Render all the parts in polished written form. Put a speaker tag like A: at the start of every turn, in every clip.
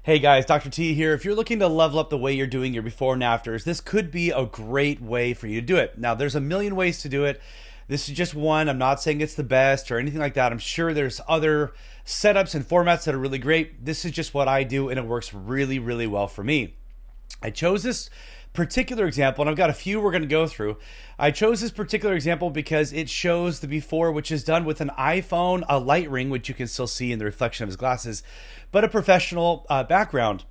A: Hey guys, Dr. T here. If you're looking to level up the way you're doing your before and afters, this could be a great way for you to do it. Now, there's a million ways to do it. This is just one. I'm not saying it's the best or anything like that. I'm sure there's other setups and formats that are really great. This is just what I do, and it works really, really well for me. I chose this particular example, and I've got a few we're going to go through. I chose this particular example because it shows the before, which is done with an iPhone, a light ring, which you can still see in the reflection of his glasses, but a professional background.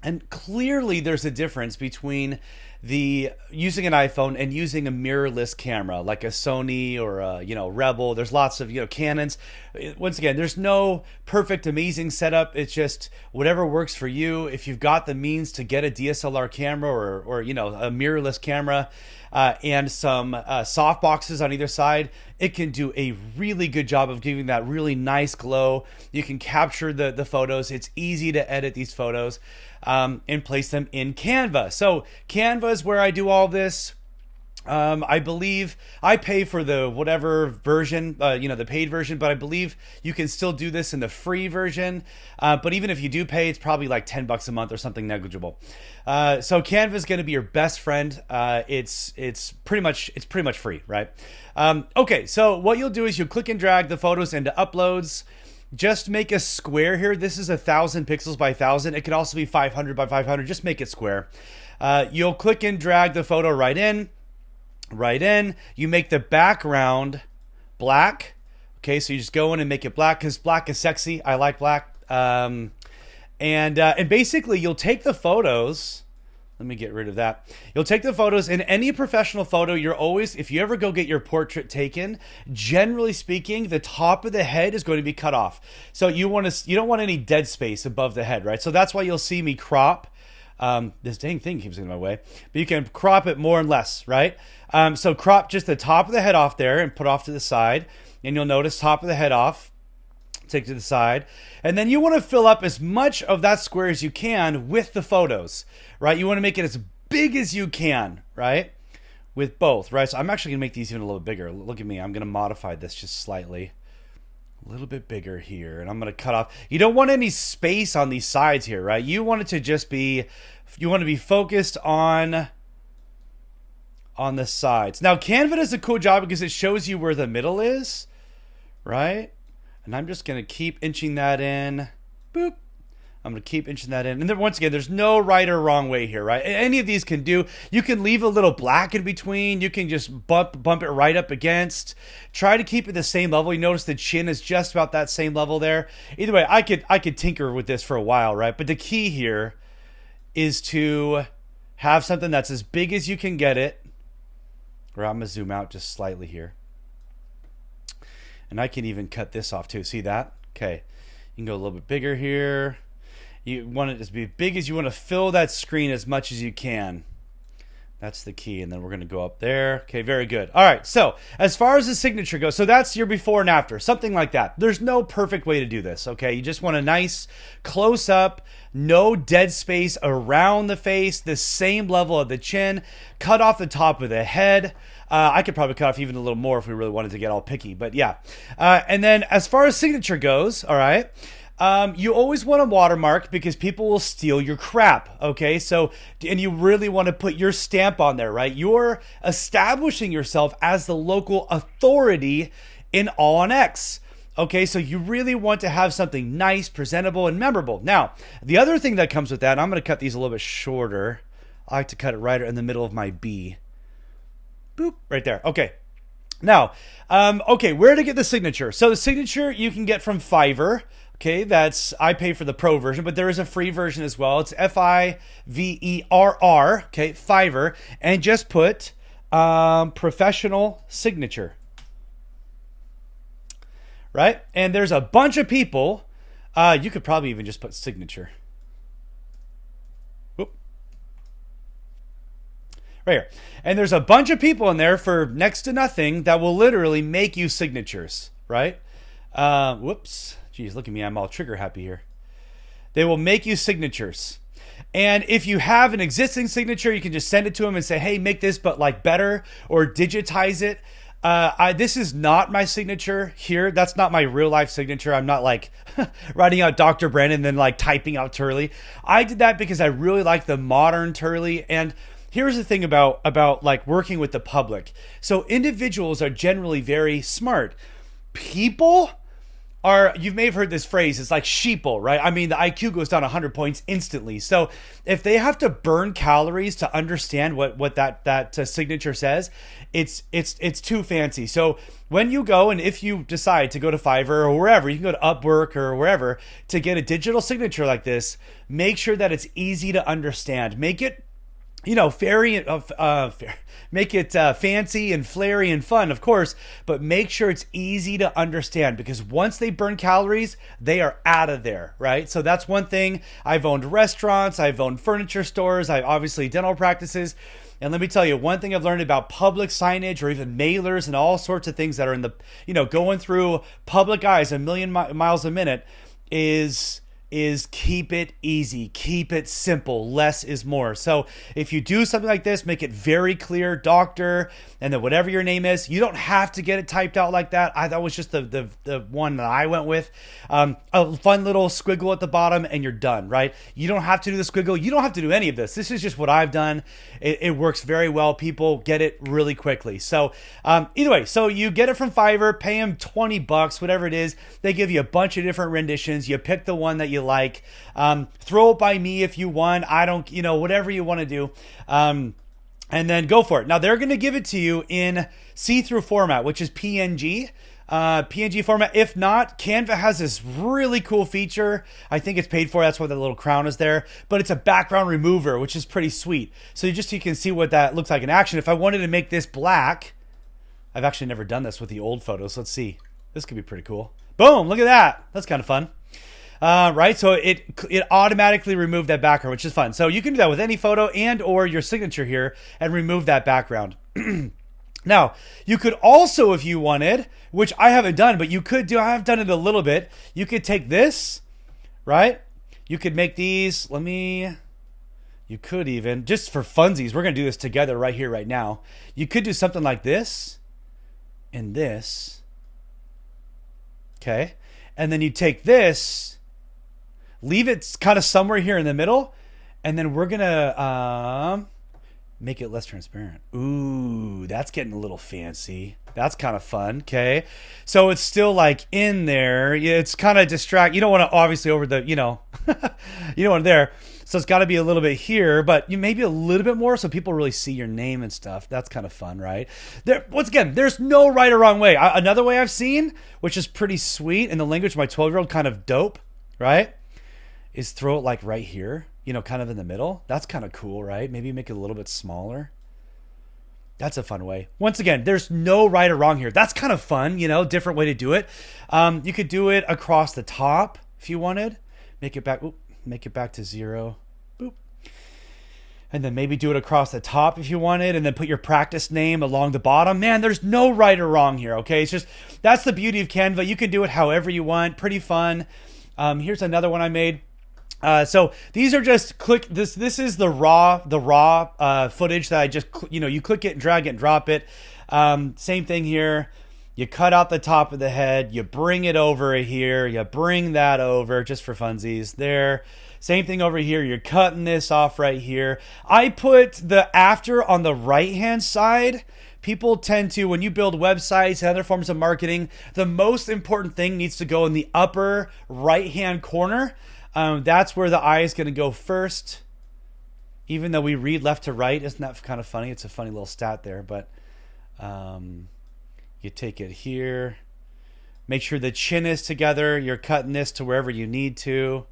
A: And clearly there's a difference between the using an iPhone and using a mirrorless camera like a Sony or a, Rebel. There's lots of, Canons. Once again, there's no perfect, amazing setup. It's just whatever works for you. If you've got the means to get a DSLR camera or a mirrorless camera, and some soft boxes on either side, it can do a really good job of giving that really nice glow. You can capture the photos. It's easy to edit these photos and place them in Canva. So Canva is where I do all this. I believe I pay for the whatever version, the paid version, but I believe you can still do this in the free version. But even if you do pay, it's probably like $10 a month or something negligible. So Canva is going to be your best friend. It's pretty much free, right? Okay, so what you'll do is you'll click and drag the photos into uploads. Just make a square here. This is 1,000 pixels by 1,000. It can also be 500 by 500. Just make it square. You'll click and drag the photo right in. You make the background black. Okay, so you just go in and make it black because black is sexy. I like black. And basically you'll take the photos. Let me get rid of that. You'll take the photos. In any professional photo, if you ever go get your portrait taken, generally speaking, the top of the head is going to be cut off. So you don't want any dead space above the head, right? So that's why you'll see me crop. This dang thing keeps getting in my way, but you can crop it more and less, right? So crop just the top of the head off there and put off to the side, and you'll notice top of the head off, take to the side, and then you want to fill up as much of that square as you can with the photos, right? You want to make it as big as you can, right? With both, right? So I'm actually gonna make these even a little bigger. Look at me, I'm gonna modify this just slightly. A little bit bigger here, and I'm going to cut off. You don't want any space on these sides here, right? You want it to just be, you want to be focused on the sides. Now, Canva does a cool job because it shows you where the middle is, right? And I'm just going to keep inching that in. Boop. I'm going to keep inching that in. And then once again, there's no right or wrong way here, right? Any of these can do. You can leave a little black in between. You can just bump it right up against. Try to keep it the same level. You notice the chin is just about that same level there. Either way, I could tinker with this for a while, right? But the key here is to have something that's as big as you can get it. Or I'm going to zoom out just slightly here. And I can even cut this off too. See that? Okay. You can go a little bit bigger here. You want it to be big as you want to fill that screen as much as you can. That's the key. And then we're going to go up there. Okay, very good. All right, so as far as the signature goes, so that's your before and after, something like that. There's no perfect way to do this, okay? You just want a nice close up, no dead space around the face, the same level of the chin, cut off the top of the head. I could probably cut off even a little more if we really wanted to get all picky, but yeah. And then as far as signature goes, all right, you always want a watermark because people will steal your crap, okay? So, and you really want to put your stamp on there, right? You're establishing yourself as the local authority in All on X. Okay, so you really want to have something nice, presentable, and memorable. Now, the other thing that comes with that, and I'm going to cut these a little bit shorter. I like to cut it right in the middle of my B. Boop, right there. Okay. Now, okay, where to get the signature? So the signature you can get from Fiverr. Okay, I pay for the pro version, but there is a free version as well. It's Fiverr, okay, Fiverr, and just put professional signature. Right? And there's a bunch of people. You could probably even just put signature. Whoop. Right here. And there's a bunch of people in there for next to nothing that will literally make you signatures, right? Whoops. Geez, look at me. I'm all trigger happy here. They will make you signatures. And if you have an existing signature, you can just send it to them and say, hey, make this but like better or digitize it. This is not my signature here. That's not my real life signature. I'm not like writing out Dr. Brandon and then like typing out Turley. I did that because I really like the modern Turley. And here's the thing about like working with the public. So individuals are generally very smart. People are, you may have heard this phrase, it's like sheeple, right? I mean, the IQ goes down 100 points instantly. So if they have to burn calories to understand what that signature says, it's too fancy. So when you go, and if you decide to go to Fiverr or wherever, you can go to Upwork or wherever to get a digital signature like this, make sure that it's easy to understand. Make it, make it fancy and flary and fun, of course, but make sure it's easy to understand, because once they burn calories, they are out of there, right? So that's one thing. I've owned restaurants, I've owned furniture stores, I've obviously dental practices. And let me tell you, one thing I've learned about public signage or even mailers and all sorts of things that are in the, going through public eyes a million miles a minute is keep it easy, keep it simple. Less is more. So if you do something like this, make it very clear, doctor, and then whatever your name is. You don't have to get it typed out like that. That was just the one that I went with. A fun little squiggle at the bottom and you're done, right? You don't have to do the squiggle. You don't have to do any of this. This is just what I've done. It works very well. People get it really quickly. So either way, so you get it from Fiverr, pay them $20, whatever it is. They give you a bunch of different renditions. You pick the one that you like. Throw it by me if you want. I don't, whatever you want to do. And then go for it. Now they're going to give it to you in see-through format, which is PNG. PNG format. If not, Canva has this really cool feature. I think it's paid for. That's why the little crown is there. But it's a background remover, which is pretty sweet. So you can see what that looks like in action. If I wanted to make this black, I've actually never done this with the old photos. Let's see. This could be pretty cool. Boom! Look at that. That's kind of fun. Right, so it automatically removed that background, which is fun. So you can do that with any photo and or your signature here and remove that background. Now, you could also, if you wanted, which I haven't done, but you could do, I've done it a little bit. You could take this, right? You could make these, you could even, just for funsies, we're going to do this together right here, right now. You could do something like this and this. Okay. And then you take this, leave it kind of somewhere here in the middle, and then we're gonna make it less transparent. Ooh, that's getting a little fancy. That's kind of fun. Okay, so it's still like in there. It's kind of distract. You don't want to obviously over the, you don't want it there. So it's got to be a little bit here, but you maybe a little bit more so people really see your name and stuff. That's kind of fun, right? Once again, there's no right or wrong way. Another way I've seen, which is pretty sweet in the language of my 12-year-old, kind of dope, right? Is throw it like right here, kind of in the middle. That's kind of cool, right? Maybe make it a little bit smaller. That's a fun way. Once again, there's no right or wrong here. That's kind of fun, different way to do it. You could do it across the top if you wanted. Make it back to 0. Boop. And then maybe do it across the top if you wanted, and then put your practice name along the bottom. Man, there's no right or wrong here, okay? It's just, that's the beauty of Canva. You can do it however you want. Pretty fun. Here's another one I made. So these are just this is the raw footage that I just, you click it and drag it and drop it. Same thing here. You cut out the top of the head, you bring it over here, you bring that over just for funsies there. Same thing over here. You're cutting this off right here. I put the after on the right-hand side. People tend to, when you build websites and other forms of marketing, the most important thing needs to go in the upper right-hand corner. That's where the eye is going to go first. Even though we read left to right, isn't that kind of funny? It's a funny little stat there, but you take it here. Make sure the chin is together. You're cutting this to wherever you need to.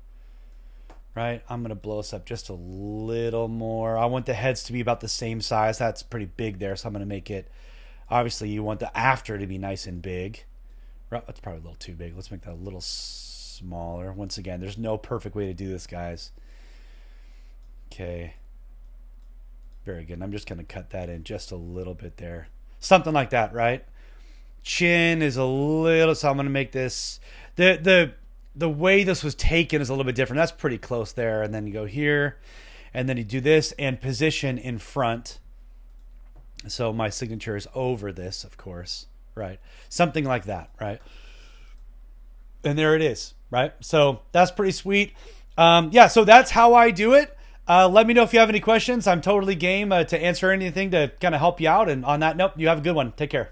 A: Right? I'm going to blow this up just a little more. I want the heads to be about the same size. That's pretty big there, so I'm going to make it... Obviously, you want the after to be nice and big. That's probably a little too big. Let's make that a little smaller. Once again, there's no perfect way to do this, guys. Okay. Very good. And I'm just going to cut that in just a little bit there. Something like that, right? Chin is a little... So I'm going to make this... The way this was taken is a little bit different. That's pretty close there. And then you go here. And then you do this and position in front. So my signature is over this, of course, right? Something like that, right? And there it is, right? So that's pretty sweet. Yeah, so that's how I do it. Let me know if you have any questions. I'm totally game to answer anything to kind of help you out. And on that note, you have a good one. Take care.